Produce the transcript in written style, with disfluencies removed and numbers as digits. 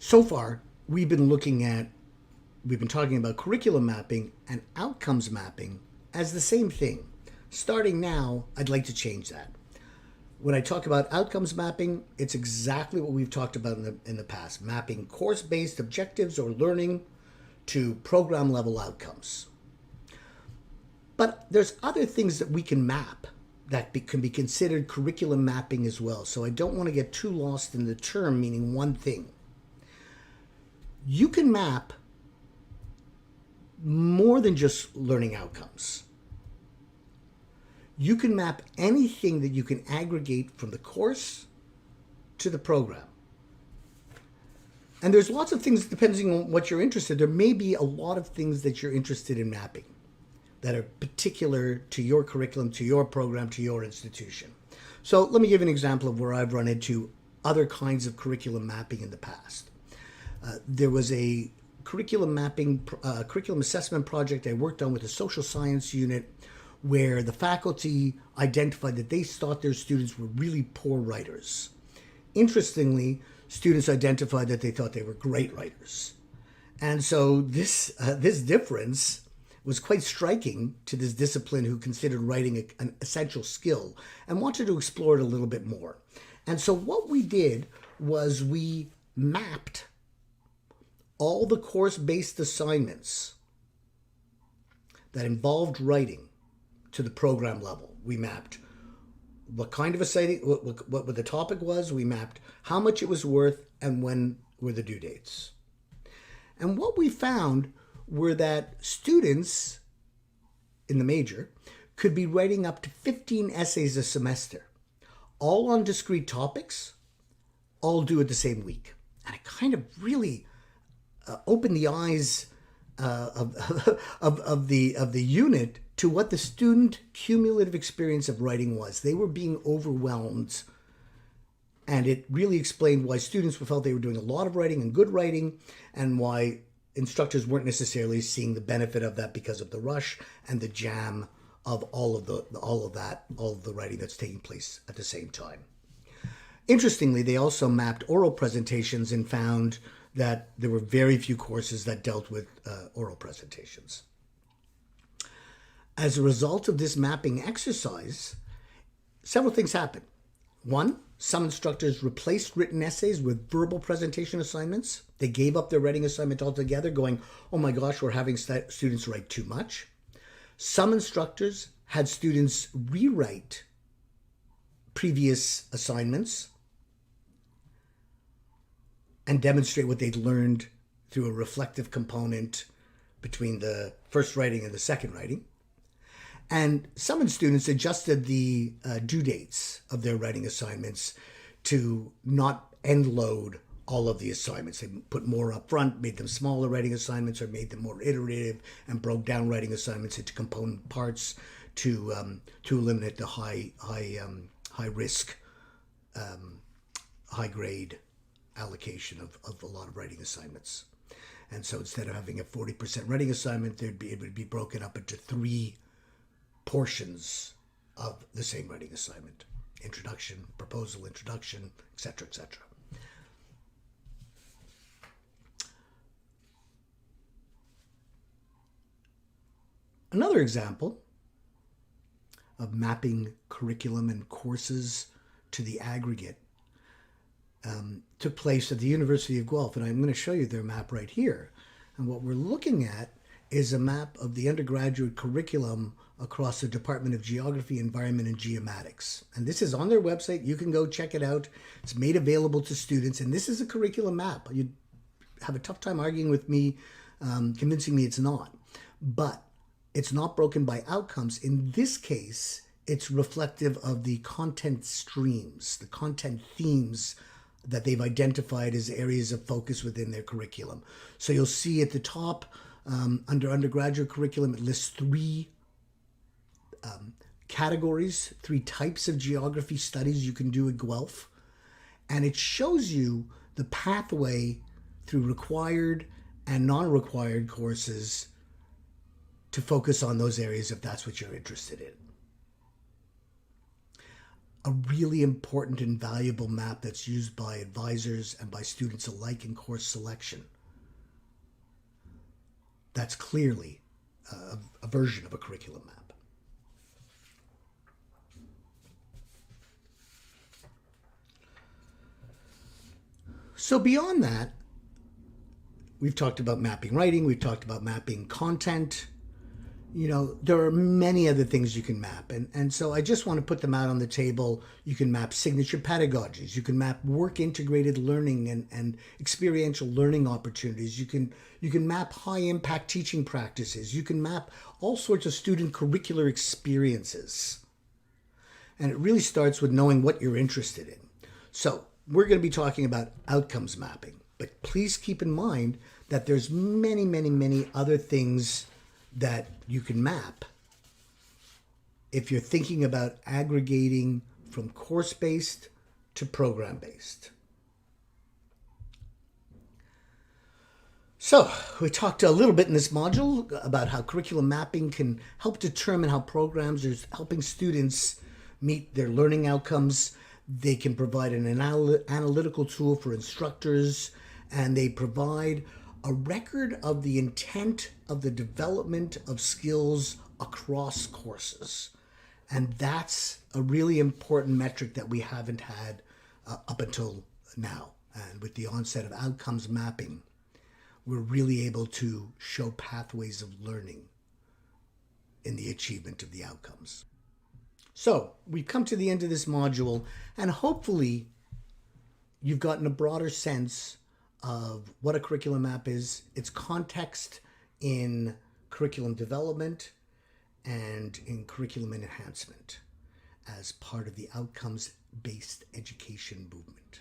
So far, we've been talking about curriculum mapping and outcomes mapping as the same thing. Starting now, I'd like to change that. When I talk about outcomes mapping, it's exactly what we've talked about in the past, mapping course-based objectives or learning to program level outcomes. But there's other things that we can map that can be considered curriculum mapping as well. So I don't want to get too lost in the term meaning one thing. You can map more than just learning outcomes. You can map anything that you can aggregate from the course to the program. And there's lots of things depending on what you're interested in. There may be a lot of things that you're interested in mapping that are particular to your curriculum, to your program, to your institution. So let me give an example of where I've run into other kinds of curriculum mapping in the past. There was a curriculum mapping, curriculum assessment project I worked on with a social science unit where the faculty identified that they thought their students were really poor writers. Interestingly, students identified that they thought they were great writers. And so this difference was quite striking to this discipline who considered writing an essential skill and wanted to explore it a little bit more. And so what we did was we mapped all the course-based assignments that involved writing to the program level. We mapped what kind of what the topic was. We mapped how much it was worth and when were the due dates. And what we found were that students in the major could be writing up to 15 essays a semester, all on discrete topics, all due at the same week. And it kind of really opened the eyes of the unit to what the student cumulative experience of writing was. They were being overwhelmed, and it really explained why students felt they were doing a lot of writing and good writing, and why instructors weren't necessarily seeing the benefit of that because of the rush and the jam of all of the writing that's taking place at the same time. Interestingly, they also mapped oral presentations and found that there were very few courses that dealt with oral presentations. As a result of this mapping exercise, several things happened. One, some instructors replaced written essays with verbal presentation assignments. They gave up their writing assignment altogether, going, oh my gosh, we're having students write too much. Some instructors had students rewrite previous assignments and demonstrate what they'd learned through a reflective component between the first writing and the second writing. And some students adjusted the due dates of their writing assignments to not end load all of the assignments. They put more up front, made them smaller writing assignments, or made them more iterative, and broke down writing assignments into component parts to eliminate the high risk, high grade allocation of a lot of writing assignments. And so instead of having a 40% writing assignment, it would be broken up into 3 portions of the same writing assignment: introduction, proposal, introduction, etc., etc. Another example of mapping curriculum and courses to the aggregate took place at the University of Guelph, and I'm going to show you their map right here. And what we're looking at is a map of the undergraduate curriculum across the Department of Geography, Environment, and Geomatics. And this is on their website. You can go check it out. It's made available to students, and this is a curriculum map. You'd have a tough time arguing with me, convincing me it's not. But it's not broken by outcomes. In this case, it's reflective of the content streams, the content themes that they've identified as areas of focus within their curriculum. So you'll see at the top, under undergraduate curriculum, it lists 3 categories, 3 types of geography studies you can do at Guelph. And it shows you the pathway through required and non-required courses to focus on those areas if that's what you're interested in. a really important and valuable map that's used by advisors and by students alike in course selection. That's clearly a version of a curriculum map. So beyond that, we've talked about mapping writing, we've talked about mapping content. There are many other things you can map. And so I just want to put them out on the table. You can map signature pedagogies. You can map work integrated learning and experiential learning opportunities. You can map high impact teaching practices. You can map all sorts of student curricular experiences. And it really starts with knowing what you're interested in. So we're going to be talking about outcomes mapping. But please keep in mind that there's many, many, many other things that you can map if you're thinking about aggregating from course-based to program-based. So we talked a little bit in this module about how curriculum mapping can help determine how programs are helping students meet their learning outcomes. They can provide an analytical tool for instructors, and they provide a record of the intent of the development of skills across courses. And that's a really important metric that we haven't had up until now. And with the onset of outcomes mapping, we're really able to show pathways of learning in the achievement of the outcomes. So we've come to the end of this module, and hopefully you've gotten a broader sense of what a curriculum map is, its context in curriculum development and in curriculum enhancement as part of the outcomes-based education movement.